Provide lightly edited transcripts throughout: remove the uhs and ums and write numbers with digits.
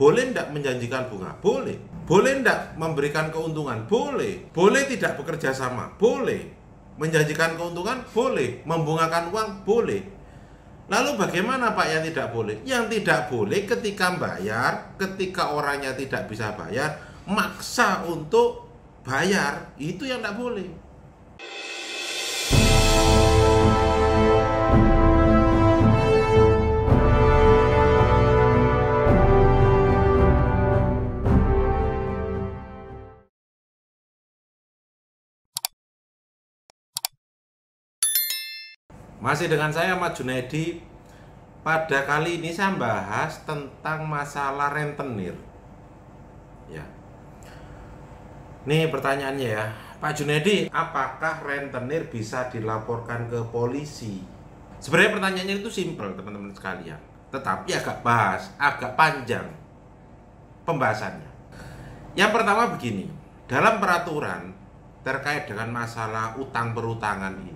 Boleh tidak menjanjikan bunga? Boleh. Boleh tidak memberikan keuntungan? Boleh. Boleh tidak bekerja sama? Boleh. Menjanjikan keuntungan? Boleh. Membungakan uang? Boleh. Lalu bagaimana Pak yang tidak boleh? Yang tidak boleh ketika bayar, ketika orangnya tidak bisa bayar, maksa untuk bayar, itu yang tidak boleh. Masih dengan saya Ahmad Junaidi. Pada kali ini saya bahas tentang masalah rentenir. Ya. Nih pertanyaannya ya, Pak Junaidi, apakah rentenir bisa dilaporkan ke polisi? Sebenarnya pertanyaannya itu simpel teman-teman sekalian, tetapi agak panjang pembahasannya. Yang pertama begini, dalam peraturan terkait dengan masalah utang perutangan ini,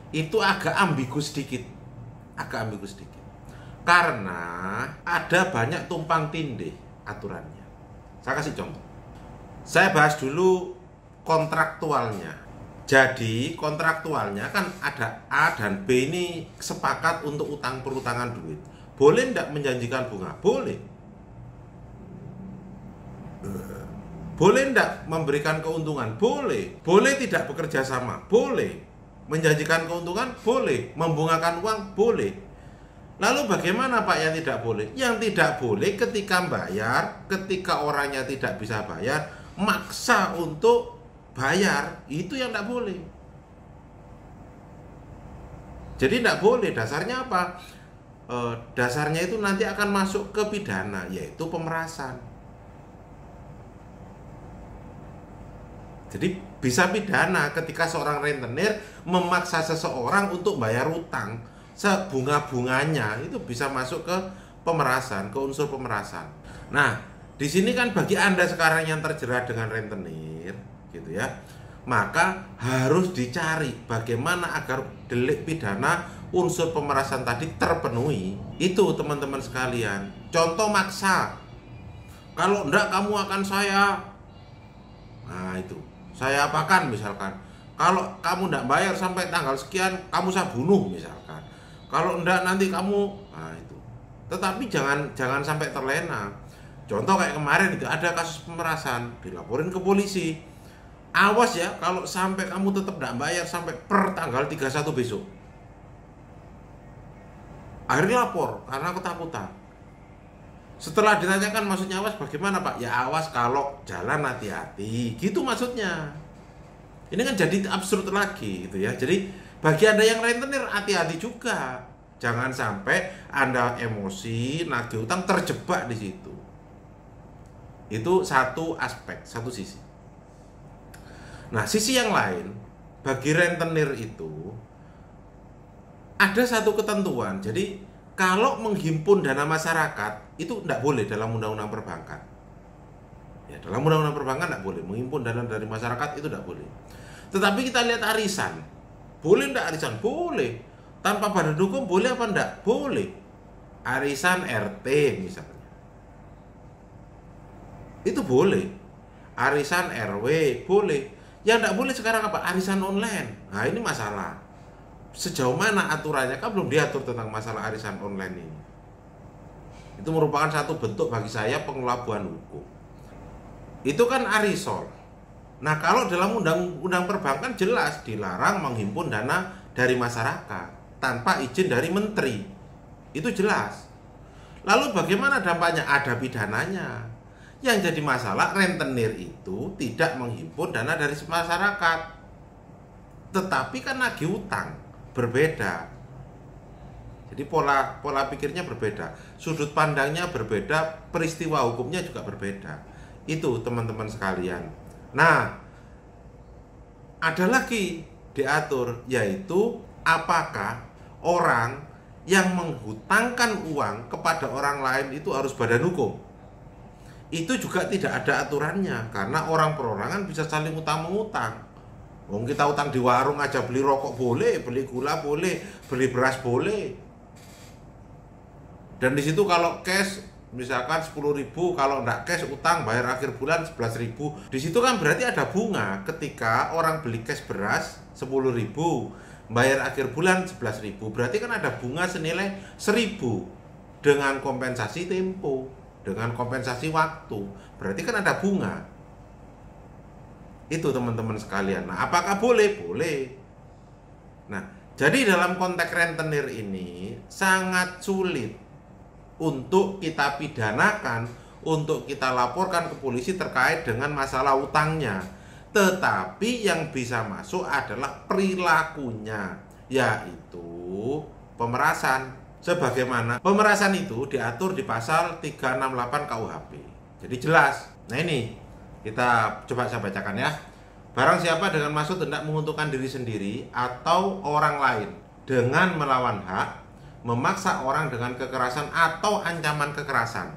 itu agak ambigu sedikit, karena ada banyak tumpang tindih aturannya. Saya kasih contoh. Saya bahas dulu kontraktualnya. Jadi kontraktualnya kan ada A dan B ini sepakat untuk utang perutangan duit. Boleh tidak menjanjikan bunga? Boleh. Boleh tidak memberikan keuntungan? Boleh. Boleh tidak bekerja sama? Boleh. Menjanjikan keuntungan? Boleh. Membungakan uang? Boleh. Lalu bagaimana Pak yang tidak boleh? Yang tidak boleh ketika bayar, ketika orangnya tidak bisa bayar, maksa untuk bayar, itu yang tidak boleh. Jadi tidak boleh. Dasarnya apa? Dasarnya itu nanti akan masuk ke pidana, yaitu pemerasan. Jadi bisa pidana ketika seorang rentenir memaksa seseorang untuk bayar utang sebunga-bunganya, itu bisa masuk ke pemerasan, ke unsur pemerasan. Nah, di sini kan bagi Anda sekarang yang terjerat dengan rentenir, gitu ya, maka harus dicari bagaimana agar delik pidana unsur pemerasan tadi terpenuhi. Itu teman-teman sekalian. Contoh maksa. Kalau enggak kamu akan saya. Nah, itu. Saya apakan misalkan. Kalau kamu enggak bayar sampai tanggal sekian, kamu saya bunuh misalkan. Kalau enggak nanti kamu, nah itu. Tetapi jangan sampai terlena. Contoh kayak kemarin itu ada kasus pemerasan, dilaporin ke polisi. Awas ya kalau sampai kamu tetap enggak bayar sampai per tanggal 31 besok. Akhirnya lapor karena ketakutan. Setelah ditanyakan maksudnya awas bagaimana Pak? Ya awas kalau jalan hati-hati, gitu maksudnya. Ini kan jadi absurd lagi gitu ya. Jadi bagi Anda yang rentenir hati-hati juga. Jangan sampai Anda emosi, nagih utang terjebak di situ. Itu satu aspek, satu sisi. Nah, sisi yang lain, bagi rentenir itu ada satu ketentuan. Jadi kalau menghimpun dana masyarakat itu tidak boleh dalam undang-undang perbankan. Ya, dalam undang-undang perbankan tidak boleh menghimpun dana dari masyarakat, itu tidak boleh. Tetapi kita lihat arisan. Boleh tidak arisan? Boleh. Tanpa badan hukum boleh apa tidak? Boleh. Arisan RT misalnya. Itu boleh. Arisan RW boleh. Yang tidak boleh sekarang apa? Arisan online. Nah, ini masalah. Sejauh mana aturannya kan belum diatur tentang masalah arisan online ini. Itu merupakan satu bentuk bagi saya pengelabuhan hukum. Itu kan arisol. Nah, kalau dalam undang-undang perbankan jelas dilarang menghimpun dana dari masyarakat tanpa izin dari menteri. Itu jelas. Lalu bagaimana dampaknya? Ada pidananya. Yang jadi masalah rentenir itu tidak menghimpun dana dari masyarakat, tetapi kan nagih utang. Berbeda. Jadi pola pikirnya berbeda, sudut pandangnya berbeda, peristiwa hukumnya juga berbeda. Itu teman-teman sekalian. Nah, ada lagi diatur, yaitu apakah orang yang menghutangkan uang kepada orang lain itu harus badan hukum. Itu juga tidak ada aturannya, karena orang perorangan bisa saling utang-mengutang. Wong kita utang di warung aja, beli rokok boleh, beli gula boleh, beli beras boleh. Dan di situ kalau cash Misalkan 10.000, kalau enggak cash utang bayar akhir bulan 11.000. Di situ kan berarti ada bunga ketika orang beli cash beras 10.000, bayar akhir bulan 11.000. Berarti kan ada bunga senilai 1.000 dengan kompensasi tempo, dengan kompensasi waktu. Berarti kan ada bunga. Itu teman-teman sekalian. Nah, apakah boleh? Boleh. Nah, jadi dalam konteks rentenir ini sangat sulit untuk kita pidanakan, untuk kita laporkan ke polisi terkait dengan masalah utangnya. Tetapi yang bisa masuk adalah perilakunya, yaitu pemerasan. Sebagaimana pemerasan itu diatur di pasal 368 KUHP. Jadi jelas. Nah ini, kita coba saya bacakan ya. Barang siapa dengan maksud hendak menguntungkan diri sendiri atau orang lain dengan melawan hak, memaksa orang dengan kekerasan atau ancaman kekerasan.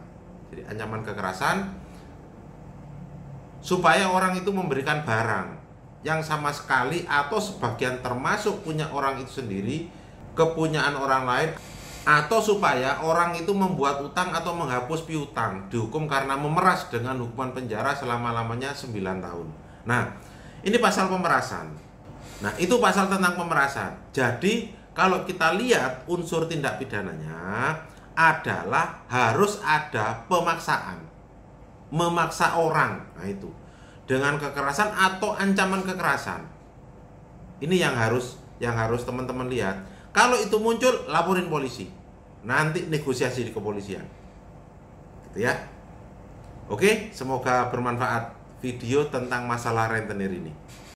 Jadi ancaman kekerasan supaya orang itu memberikan barang yang sama sekali atau sebagian termasuk punya orang itu sendiri, kepunyaan orang lain, atau supaya orang itu membuat utang atau menghapus piutang, dihukum karena memeras dengan hukuman penjara selama-lamanya 9 tahun. Nah, ini pasal pemerasan. Nah, itu pasal tentang pemerasan. Jadi kalau kita lihat unsur tindak pidananya adalah harus ada pemaksaan, memaksa orang, nah itu dengan kekerasan atau ancaman kekerasan. Ini yang harus teman-teman lihat. Kalau itu muncul, laporin polisi, nanti negosiasi di kepolisian, gitu ya. Oke, semoga bermanfaat video tentang masalah rentenir ini.